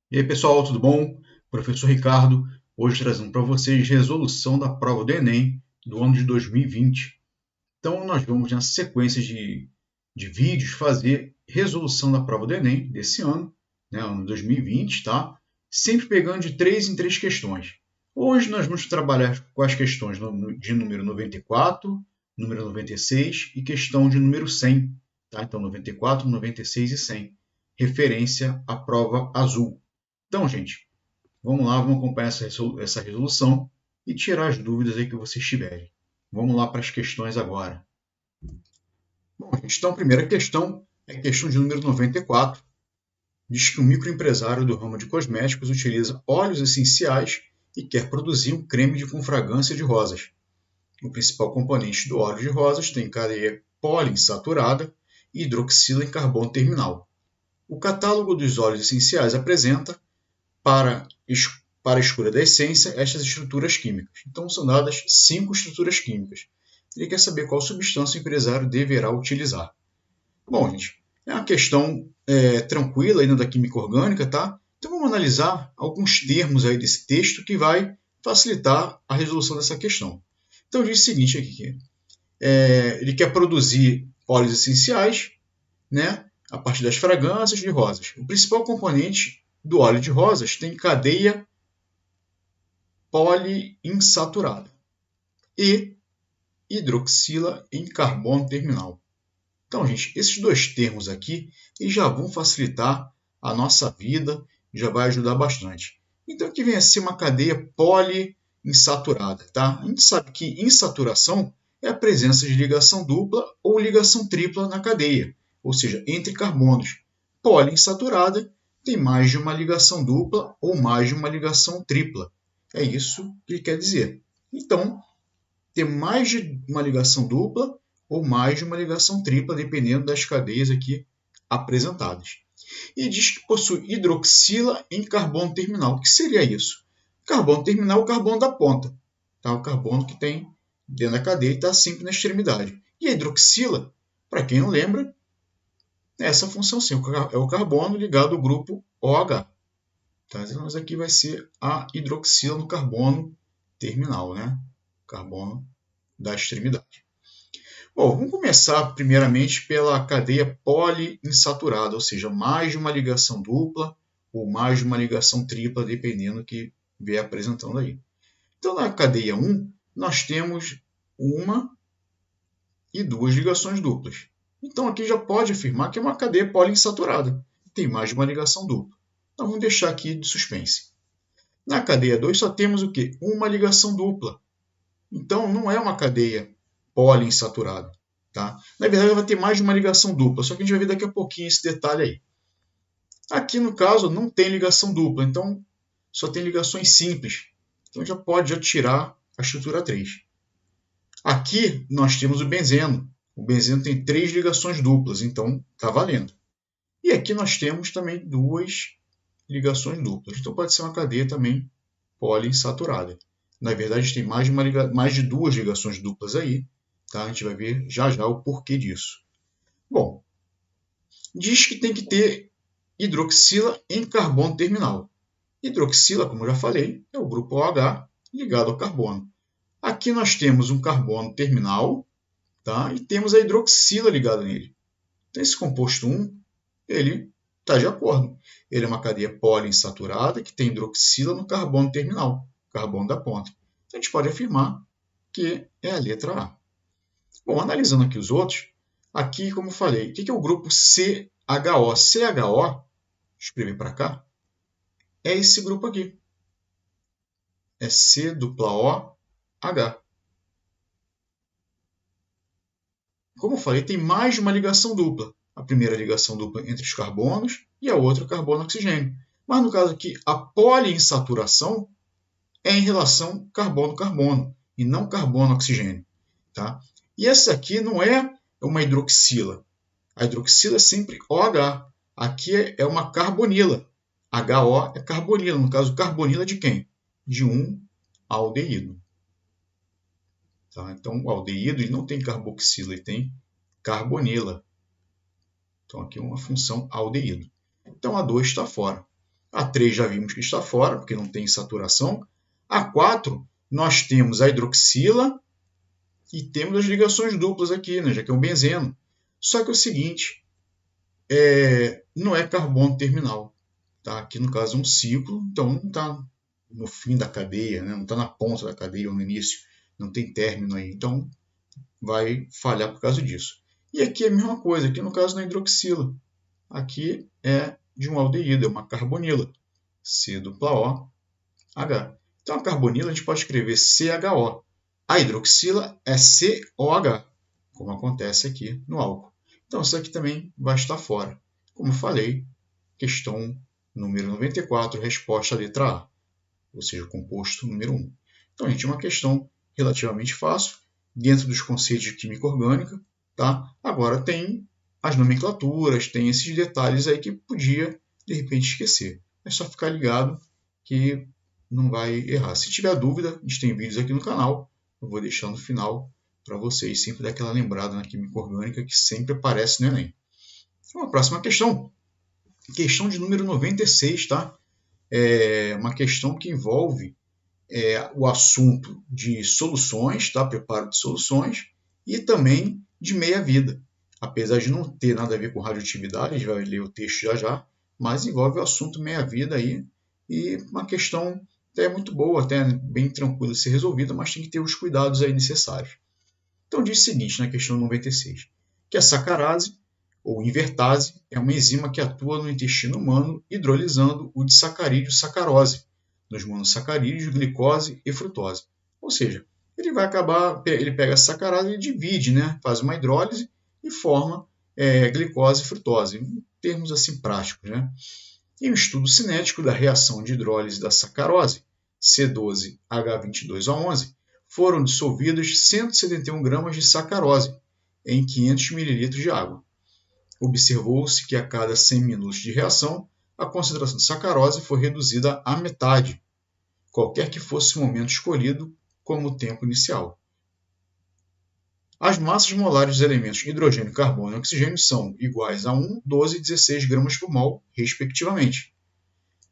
E aí, pessoal, tudo bom? Professor Ricardo, hoje trazendo para vocês resolução da prova do Enem do ano de 2020. Então, nós vamos, nessa sequência de vídeos, fazer resolução da prova do Enem desse ano, né, ano 2020, tá? Sempre pegando de 3 em 3 questões. Hoje nós vamos trabalhar com as questões de número 94, número 96 e questão de número 100, tá? Então, 94, 96 e 100, referência à prova azul. Então, gente, vamos lá, vamos acompanhar essa resolução e tirar as dúvidas aí que vocês tiverem. Vamos lá para as questões agora. Bom, gente, então a primeira questão é a questão de número 94. Diz que um microempresário do ramo de cosméticos utiliza óleos essenciais e quer produzir um creme com fragrância de rosas. O principal componente do óleo de rosas tem cadeia poliinsaturada e hidroxila em carbono terminal. O catálogo dos óleos essenciais apresenta para, para a escolha da essência estas estruturas químicas. Então, são dadas 5 estruturas químicas. Ele quer saber qual substância o empresário deverá utilizar. Bom, gente, é uma questão tranquila ainda da química orgânica, tá? Então, vamos analisar alguns termos aí desse texto que vai facilitar a resolução dessa questão. Então, diz o seguinte aqui, ele quer produzir óleos essenciais, né, a partir das fragrâncias de rosas. O principal componente do óleo de rosas tem cadeia poliinsaturada e hidroxila em carbono terminal. Então, gente, esses dois termos aqui eles já vão facilitar a nossa vida, já vai ajudar bastante. Então, aqui vem a ser uma cadeia poliinsaturada. Tá? A gente sabe que insaturação é a presença de ligação dupla ou ligação tripla na cadeia, ou seja, entre carbonos. Poliinsaturada tem mais de uma ligação dupla ou mais de uma ligação tripla. É isso que ele quer dizer. Então, ter mais de uma ligação dupla ou mais de uma ligação tripla, dependendo das cadeias aqui apresentadas. E diz que possui hidroxila em carbono terminal. O que seria isso? Carbono terminal é o carbono da ponta. Tá? O carbono que tem dentro da cadeia e está sempre na extremidade. E a hidroxila, para quem não lembra, é essa função sim, é o carbono ligado ao grupo OH. Tá? Então, aqui vai ser a hidroxila no carbono terminal, né? Carbono da extremidade. Bom, vamos começar primeiramente pela cadeia poliinsaturada, ou seja, mais de uma ligação dupla ou mais de uma ligação tripla, dependendo do que vier apresentando aí. Então, na cadeia 1, nós temos uma e duas ligações duplas. Então, aqui já pode afirmar que é uma cadeia poliinsaturada. Tem mais de uma ligação dupla. Então, vamos deixar aqui de suspense. Na cadeia 2, só temos o quê? Uma ligação dupla. Então, não é uma cadeia poliinsaturada. Tá? Na verdade, ela vai ter mais de uma ligação dupla, só que a gente vai ver daqui a pouquinho esse detalhe aí. Aqui, no caso, não tem ligação dupla, então só tem ligações simples. Então, já pode tirar a estrutura 3. Aqui, nós temos o benzeno. O benzeno tem 3 ligações duplas, então está valendo. E aqui nós temos também 2 ligações duplas. Então, pode ser uma cadeia também poliinsaturada. Na verdade, tem mais de 2 ligações duplas aí. Tá? A gente vai ver já já o porquê disso. Bom, diz que tem que ter hidroxila em carbono terminal. Hidroxila, como eu já falei, é o grupo OH ligado ao carbono. Aqui nós temos um carbono terminal, tá? E temos a hidroxila ligada nele. Então, esse composto 1, ele está de acordo. Ele é uma cadeia poliinsaturada que tem hidroxila no carbono terminal, carbono da ponta. Então, a gente pode afirmar que é a letra A. Bom, analisando aqui os outros, aqui, como eu falei, o que é o grupo CHO? CHO, escrever para cá, é esse grupo aqui. É C-O-H. Como eu falei, tem mais de uma ligação dupla. A primeira ligação dupla entre os carbonos e a outra carbono-oxigênio. Mas no caso aqui, a poliinsaturação é em relação carbono-carbono e não carbono-oxigênio. Tá? E essa aqui não é uma hidroxila. A hidroxila é sempre OH. Aqui é uma carbonila. HO é carbonila. No caso, carbonila de quem? De um aldeído. Tá? Então, o aldeído ele não tem carboxila, ele tem carbonila. Então, aqui é uma função aldeído. Então, a 2 está fora. A 3 já vimos que está fora, porque não tem saturação. A 4, nós temos a hidroxila e temos as ligações duplas aqui, né, já que é um benzeno. Só que é o seguinte, não é carbono terminal. Tá? Aqui no caso é um ciclo, então não está no fim da cadeia, né? Não está na ponta da cadeia ou no início, não tem término aí. Então vai falhar por causa disso. E aqui é a mesma coisa, aqui no caso na hidroxila. Aqui é de um aldeído, é uma carbonila, C-O-H. Então a carbonila a gente pode escrever CHO. A hidroxila é COH, como acontece aqui no álcool. Então isso aqui também vai estar fora. Como eu falei, questão número 94, resposta à letra A, ou seja, composto número 1. Então, gente, é uma questão relativamente fácil, dentro dos conceitos de química orgânica. Tá? Agora tem as nomenclaturas, tem esses detalhes aí que podia, de repente, esquecer. É só ficar ligado que não vai errar. Se tiver dúvida, a gente tem vídeos aqui no canal, eu vou deixar no final para vocês sempre dar aquela lembrada na química orgânica que sempre aparece no Enem. Então, a próxima questão, questão de número 96, tá? É uma questão que envolve o assunto de soluções, tá? Preparo de soluções, e também de meia-vida. Apesar de não ter nada a ver com radioatividade, a gente vai ler o texto já já, mas envolve o assunto meia-vida aí, e uma questão até muito boa, até bem tranquila de ser resolvida, mas tem que ter os cuidados aí necessários. Então diz o seguinte na questão 96, que a sacarase, ou invertase, é uma enzima que atua no intestino humano hidrolisando o disacarídeo sacarose, nos monossacarídeos, glicose e frutose. Ou seja, ele pega a sacarase e divide, né? Faz uma hidrólise e forma glicose e frutose, em termos assim práticos. Né? Em um estudo cinético da reação de hidrólise da sacarose, C12H22O11, foram dissolvidos 171 gramas de sacarose em 500 ml de água. Observou-se que a cada 100 minutos de reação, a concentração de sacarose foi reduzida à metade, qualquer que fosse o momento escolhido como tempo inicial. As massas molares dos elementos hidrogênio, carbono e oxigênio são iguais a 1, 12 e 16 gramas por mol, respectivamente.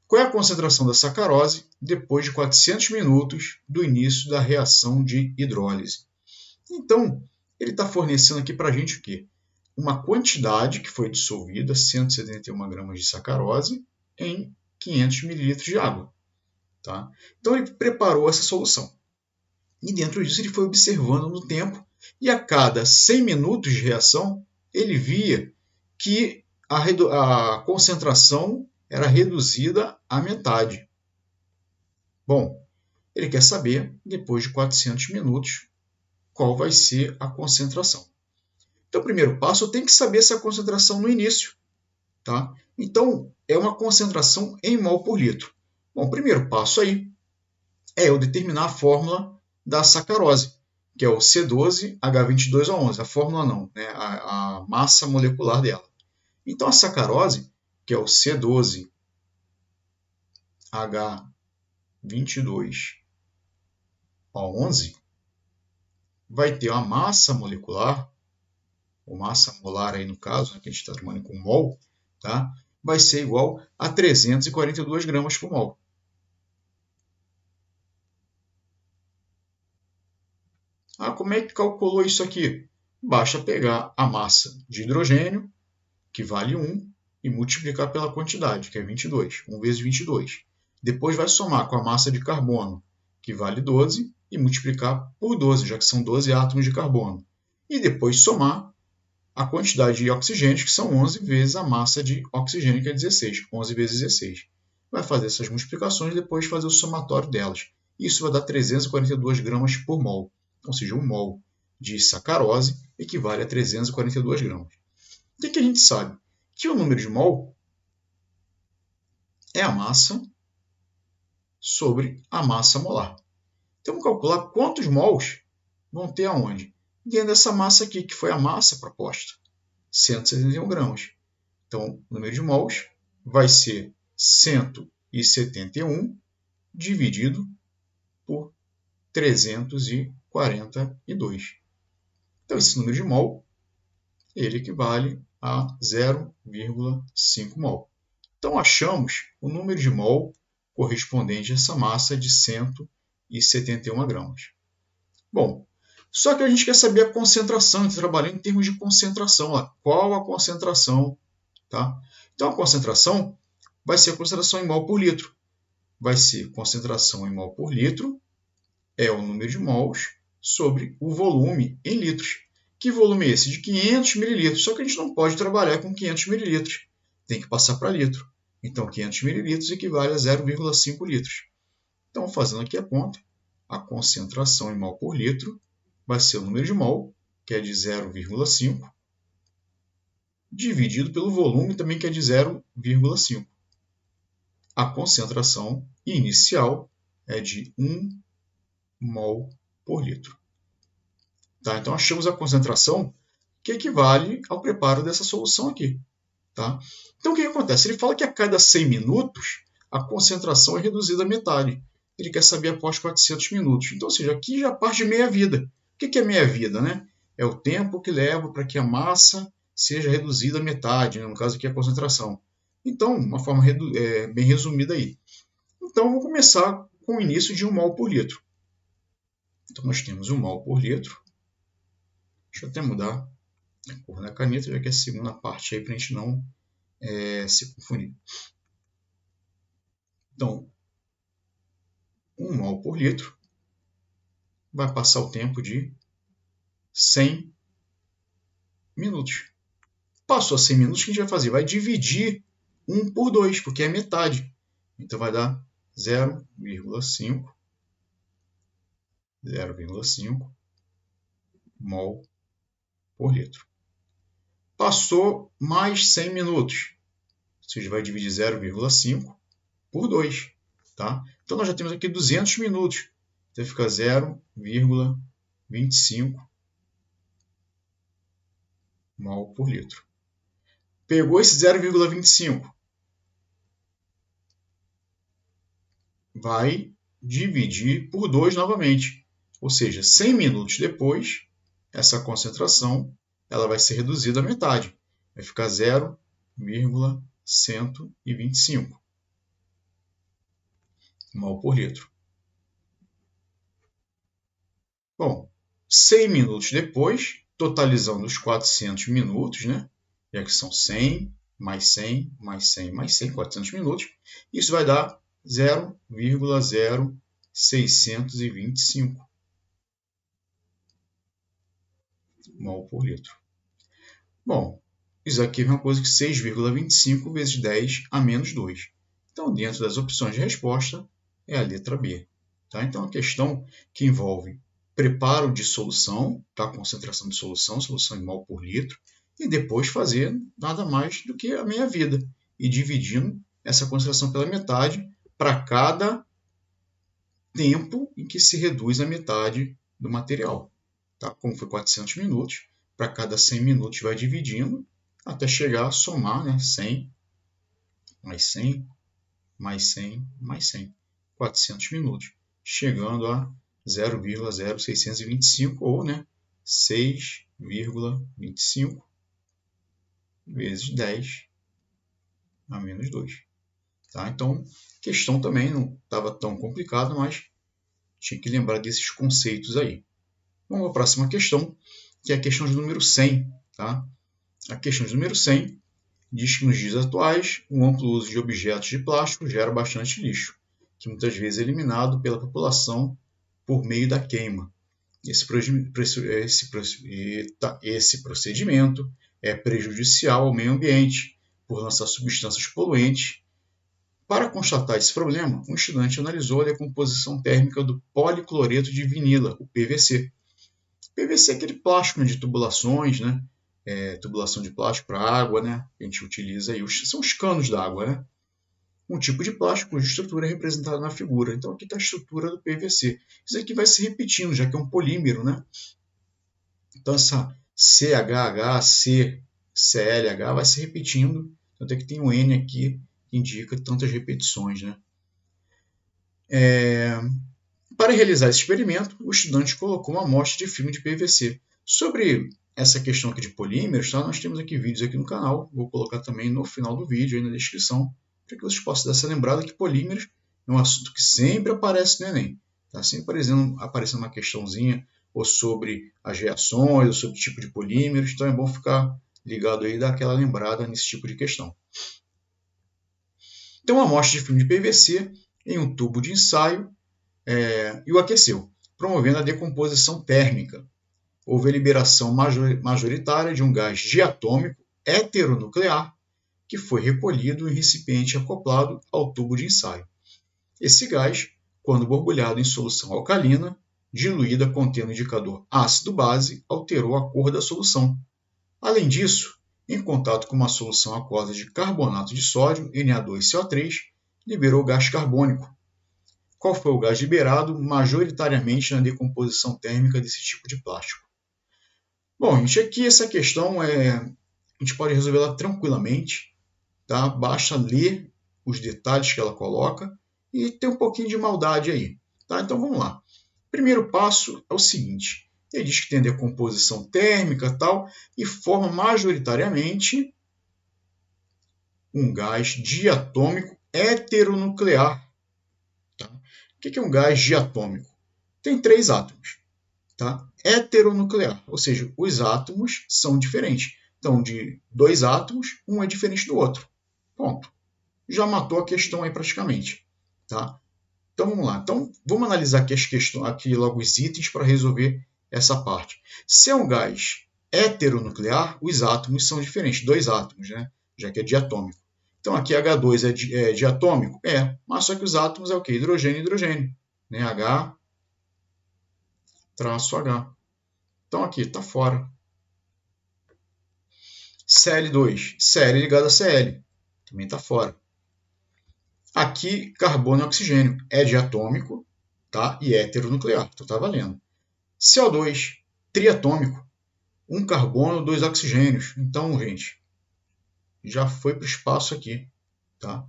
Qual é a concentração da sacarose depois de 400 minutos do início da reação de hidrólise? Então, ele está fornecendo aqui para a gente o quê? Uma quantidade que foi dissolvida, 171 gramas de sacarose, em 500 ml de água. Tá? Então, ele preparou essa solução. E dentro disso, ele foi observando no tempo, e a cada 100 minutos de reação, ele via que a concentração era reduzida à metade. Bom, ele quer saber, depois de 400 minutos, qual vai ser a concentração. Então, o primeiro passo, eu tenho que saber essa concentração no início. Tá? Então, é uma concentração em mol por litro. Bom, o primeiro passo aí é eu determinar a fórmula da sacarose, que é o C12H22O11. A fórmula não, né? a massa molecular dela. Então, a sacarose, que é o C12H22O11, vai ter uma massa molecular, ou massa molar aí no caso, né, que a gente está tomando com mol, tá? Vai ser igual a 342 gramas por mol. Como é que calculou isso aqui? Basta pegar a massa de hidrogênio, que vale 1, e multiplicar pela quantidade, que é 22. 1 vezes 22. Depois vai somar com a massa de carbono, que vale 12, e multiplicar por 12, já que são 12 átomos de carbono. E depois somar a quantidade de oxigênios, que são 11 vezes a massa de oxigênio, que é 16. 11 vezes 16. Vai fazer essas multiplicações e depois fazer o somatório delas. Isso vai dar 342 gramas por mol. Ou seja, 1 mol de sacarose equivale a 342 gramas. O que a gente sabe? Que o número de mol é a massa sobre a massa molar. Então, vamos calcular quantos mols vão ter aonde? Dentro dessa massa aqui, que foi a massa proposta, 171 gramas. Então, o número de mols vai ser 171 dividido por 342. Então, esse número de mol ele equivale a 0,5 mol. Então, achamos o número de mol correspondente a essa massa de 171 gramas. Bom, só que a gente quer saber a concentração, a gente trabalha em termos de concentração. Ó. Qual a concentração? Tá? Então, a concentração vai ser a concentração em mol por litro. Vai ser concentração em mol por litro, é o número de mols, sobre o volume em litros. Que volume é esse? De 500 mililitros. Só que a gente não pode trabalhar com 500 mililitros. Tem que passar para litro. Então, 500 mililitros equivale a 0,5 litros. Então, fazendo aqui a conta, a concentração em mol por litro vai ser o número de mol, que é de 0,5, dividido pelo volume, também que é de 0,5. A concentração inicial é de 1 mol por litro. Tá? Então, achamos a concentração que equivale ao preparo dessa solução aqui. Tá? Então, o que acontece? Ele fala que a cada 100 minutos a concentração é reduzida à metade. Ele quer saber após 400 minutos. Então, ou seja, aqui já parte de meia-vida. O que é meia-vida? Né? É o tempo que leva para que a massa seja reduzida à metade, né? No caso aqui a concentração. Então, uma forma bem resumida aí. Então, vamos começar com o início de 1 mol por litro. Então, nós temos 1 mol por litro. Deixa eu até mudar a cor da caneta, já que é a segunda parte aí para a gente não se confundir. Então, 1 mol por litro vai passar o tempo de 100 minutos. Passou 100 minutos, o que a gente vai fazer? Vai dividir 1 por 2, porque é metade. Então, vai dar 0,5 mol por litro. Passou mais 100 minutos. Ou seja, vai dividir 0,5 por 2. Tá? Então, nós já temos aqui 200 minutos. Então, fica 0,25 mol por litro. Pegou esse 0,25. Vai dividir por 2 novamente. Ou seja, 100 minutos depois, essa concentração ela vai ser reduzida à metade. Vai ficar 0,125 mol por litro. Bom, 100 minutos depois, totalizando os 400 minutos, né? Já que são 100, mais 100, mais 100, mais 100, 400 minutos, isso vai dar 0,0625 mol por litro. Bom, isso aqui é uma coisa que 6,25 vezes 10 a menos 2. Então, dentro das opções de resposta, é a letra B. Tá? Então, a questão que envolve preparo de solução, tá? Concentração de solução em mol por litro, e depois fazer nada mais do que a meia-vida, e dividindo essa concentração pela metade para cada tempo em que se reduz a metade do material. Tá? Como foi 400 minutos, para cada 100 minutos vai dividindo até chegar a somar, né? 100, mais 100, mais 100, mais 100. 400 minutos, chegando a 0,0625 ou, né, 6,25 vezes 10 a menos 2. Tá? Então, a questão também não estava tão complicada, mas tinha que lembrar desses conceitos aí. Vamos à próxima questão, que é a questão de número 100. Tá? A questão de número 100 diz que nos dias atuais, o amplo uso de objetos de plástico gera bastante lixo, que muitas vezes é eliminado pela população por meio da queima. Esse procedimento é prejudicial ao meio ambiente, por lançar substâncias poluentes. Para constatar esse problema, um estudante analisou a decomposição térmica do policloreto de vinila, o PVC. PVC é aquele plástico de tubulações, né? Tubulação de plástico para água, né? A gente utiliza aí, são os canos d'água, né? Um tipo de plástico cuja estrutura é representada na figura. Então, aqui está a estrutura do PVC. Isso aqui vai se repetindo, já que é um polímero, né? Então, essa CHH, CLH vai se repetindo. Tanto é que tem o N aqui, que indica tantas repetições, né? Para realizar esse experimento, o estudante colocou uma amostra de filme de PVC. Sobre essa questão aqui de polímeros, tá? Nós temos aqui vídeos aqui no canal. Vou colocar também no final do vídeo, aí na descrição, para que vocês possam dar essa lembrada que polímeros é um assunto que sempre aparece no Enem. Está sempre aparecendo uma questãozinha ou sobre as reações, ou sobre o tipo de polímeros, então é bom ficar ligado aí e dar aquela lembrada nesse tipo de questão. Então, uma amostra de filme de PVC em um tubo de ensaio e o aqueceu, promovendo a decomposição térmica. Houve a liberação majoritária de um gás diatômico heteronuclear que foi recolhido em recipiente acoplado ao tubo de ensaio. Esse gás, quando borbulhado em solução alcalina, diluída contendo indicador ácido-base, alterou a cor da solução. Além disso, em contato com uma solução aquosa de carbonato de sódio, Na2CO3, liberou gás carbônico. Qual foi o gás liberado majoritariamente na decomposição térmica desse tipo de plástico? Bom, gente, aqui essa questão a gente pode resolvê-la tranquilamente, tá? Basta ler os detalhes que ela coloca e ter um pouquinho de maldade aí, tá? Então vamos lá. Primeiro passo é o seguinte: ele diz que tem decomposição térmica tal e forma majoritariamente um gás diatômico heteronuclear. Tá? O que é um gás diatômico? Tem 3 átomos. Tá? Heteronuclear, ou seja, os átomos são diferentes. Então, de 2 átomos, um é diferente do outro. Ponto. Já matou a questão aí praticamente. Tá? Então vamos lá. Então vamos analisar aqui as questões, aqui logo os itens para resolver essa parte. Se é um gás heteronuclear, os átomos são diferentes, 2 átomos, né? Já que é diatômico. Então aqui H2 é diatômico? Mas só que os átomos é o quê? Hidrogênio e hidrogênio. Né? H traço H. Então aqui está fora. Cl2, Cl ligado a Cl, também está fora. Aqui, carbono e oxigênio, é diatômico, tá? E heteronuclear, então está valendo. CO2, triatômico, um carbono, 2 oxigênios. Então, gente, já foi para o espaço aqui, tá?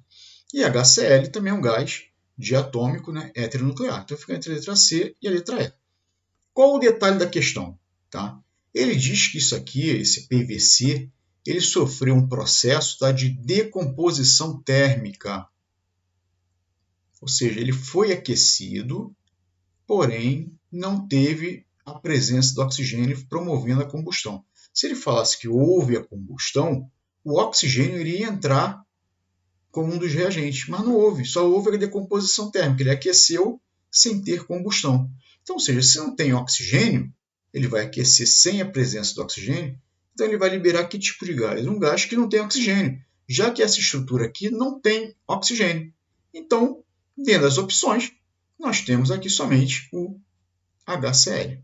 E HCl também é um gás diatômico, né? Heteronuclear. Então fica entre a letra C e a letra E. Qual o detalhe da questão? Tá? Ele diz que isso aqui, esse PVC, ele sofreu um processo, tá, de decomposição térmica. Ou seja, ele foi aquecido, porém não teve a presença do oxigênio promovendo a combustão. Se ele falasse que houve a combustão, o oxigênio iria entrar como um dos reagentes, mas não houve, só houve a decomposição térmica. Ele aqueceu sem ter combustão. Então, ou seja, se não tem oxigênio, ele vai aquecer sem a presença do oxigênio, então ele vai liberar que tipo de gás? Um gás que não tem oxigênio, já que essa estrutura aqui não tem oxigênio. Então, dentro das opções, nós temos aqui somente o HCl.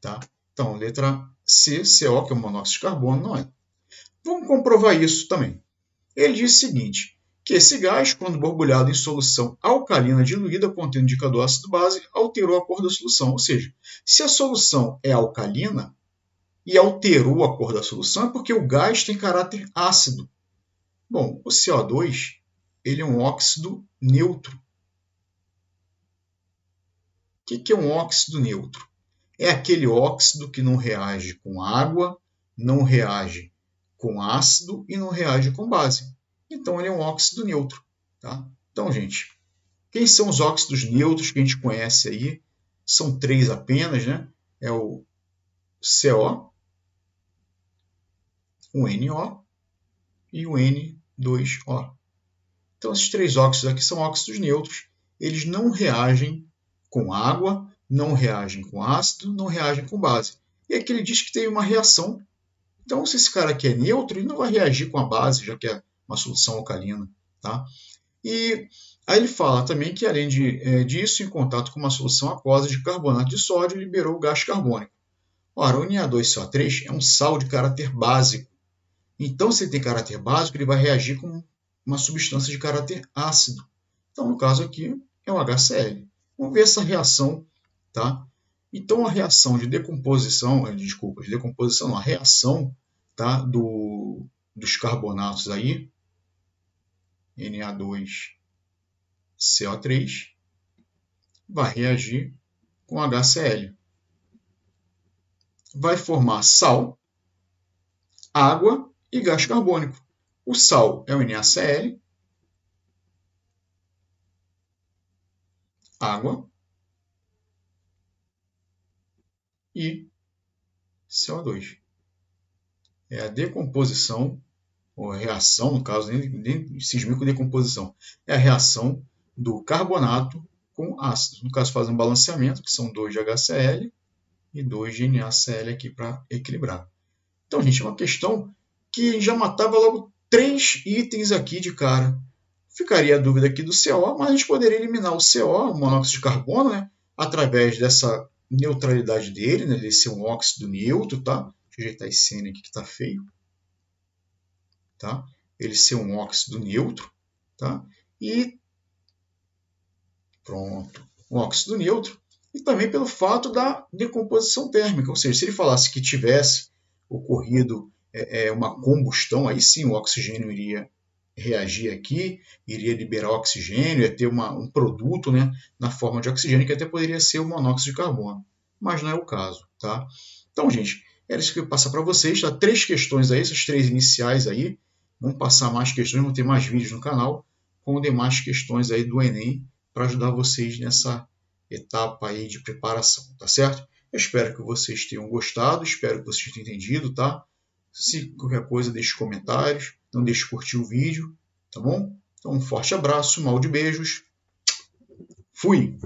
Tá? Então, letra C, CO, que é o monóxido de carbono, não é. Vamos comprovar isso também. Ele diz o seguinte, que esse gás, quando borbulhado em solução alcalina diluída contendo indicador ácido-base, alterou a cor da solução. Ou seja, se a solução é alcalina e alterou a cor da solução, é porque o gás tem caráter ácido. Bom, o CO2 ele é um óxido neutro. O que é um óxido neutro? É aquele óxido que não reage com água, não reage com ácido e não reage com base. Então, ele é um óxido neutro. Tá? Então, gente, quem são os óxidos neutros que a gente conhece aí? São 3 apenas, né? É o CO, o NO e o N2O. Então, esses 3 óxidos aqui são óxidos neutros. Eles não reagem com água, não reagem com ácido, não reagem com base. E aqui ele diz que tem uma reação. Então, se esse cara aqui é neutro, ele não vai reagir com a base, já que é uma solução alcalina. Tá? E aí ele fala também que, além disso, em contato com uma solução aquosa de carbonato de sódio, liberou o gás carbônico. Ora, o Na2CO3 é um sal de caráter básico. Então, se ele tem caráter básico, ele vai reagir com uma substância de caráter ácido. Então, no caso aqui, é o HCl. Vamos ver essa reação. Tá? Então, a reação de decomposição, a reação, tá, dos carbonatos aí, Na2CO3, vai reagir com HCl. Vai formar sal, água e gás carbônico. O sal é o NaCl, água e CO2. É a decomposição, ou a reação, no caso, nem cismei com decomposição, é a reação do carbonato com ácido. No caso, faz um balanceamento, que são 2 de HCl e 2 de NaCl aqui para equilibrar. Então, gente, é uma questão que já matava logo 3 itens aqui de cara. Ficaria a dúvida aqui do CO, mas a gente poderia eliminar o CO, o monóxido de carbono, né, através dessa neutralidade dele, né, ele ser um óxido neutro, tá? Deixa eu ajeitar esse N aqui que está feio. Tá? Ele ser um óxido neutro. Tá? E pronto, um óxido neutro. E também pelo fato da decomposição térmica, ou seja, se ele falasse que tivesse ocorrido uma combustão, aí sim o oxigênio iria reagir aqui, iria liberar oxigênio, ia ter um produto, né, na forma de oxigênio, que até poderia ser o monóxido de carbono. Mas não é o caso. Tá? Então, gente, era isso que eu ia passar para vocês. Tá? 3 questões aí, essas 3 iniciais aí. Vamos passar mais questões, vão ter mais vídeos no canal com demais questões aí do Enem para ajudar vocês nessa etapa aí de preparação, tá certo? Eu espero que vocês tenham gostado, espero que vocês tenham entendido, tá? Se qualquer coisa, deixe comentários, não deixe de curtir o vídeo, tá bom? Então, um forte abraço, mal de beijos, fui!